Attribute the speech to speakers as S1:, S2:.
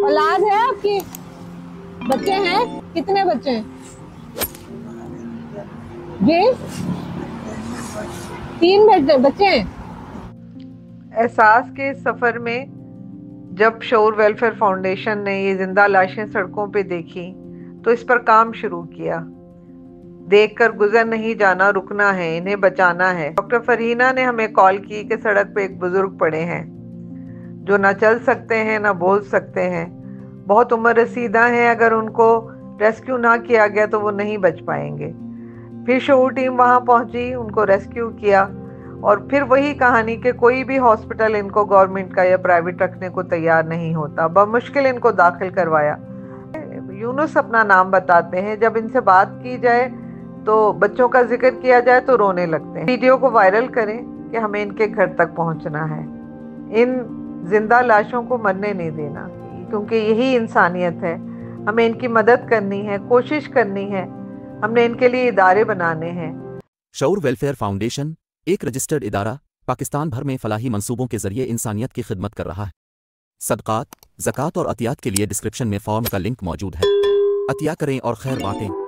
S1: औलाद है आपकी? बच्चे हैं? कितने बच्चे हैं जी? 3 बच्चे हैं।
S2: एहसास के सफर में जब शऊर वेलफेयर फाउंडेशन ने ये जिंदा लाशें सड़कों पे देखी तो इस पर काम शुरू किया। देखकर गुजर नहीं जाना, रुकना है, इन्हें बचाना है। डॉक्टर फरहीना ने हमें कॉल की कि सड़क पे एक बुजुर्ग पड़े हैं जो ना चल सकते हैं ना बोल सकते हैं, बहुत उम्र रसीदा हैं। अगर उनको रेस्क्यू ना किया गया तो वो नहीं बच पाएंगे। फिर शऊर टीम वहां पहुंची, उनको रेस्क्यू किया और फिर वही कहानी कि कोई भी हॉस्पिटल इनको गवर्नमेंट का या प्राइवेट रखने को तैयार नहीं होता। बमुश्किल इनको दाखिल करवाया। यूनुस अपना नाम बताते हैं। जब इनसे बात की जाए तो बच्चों का जिक्र किया जाए तो रोने लगते हैं। वीडियो को वायरल करें कि हमें इनके घर तक पहुंचना है। इन जिंदा लाशों को मरने नहीं देना, क्योंकि यही इंसानियत है। हमें इनकी मदद करनी है, कोशिश करनी है। हमने इनके लिए इदारे बनाने हैं।
S3: शऊर वेलफेयर फाउंडेशन एक रजिस्टर्ड इदारा पाकिस्तान भर में फलाही मंसूबों के जरिए इंसानियत की खिदमत कर रहा है। सदकात, ज़कात और अतियात के लिए डिस्क्रिप्शन में फॉर्म का लिंक मौजूद है। अतिया करें और खैर बांटें।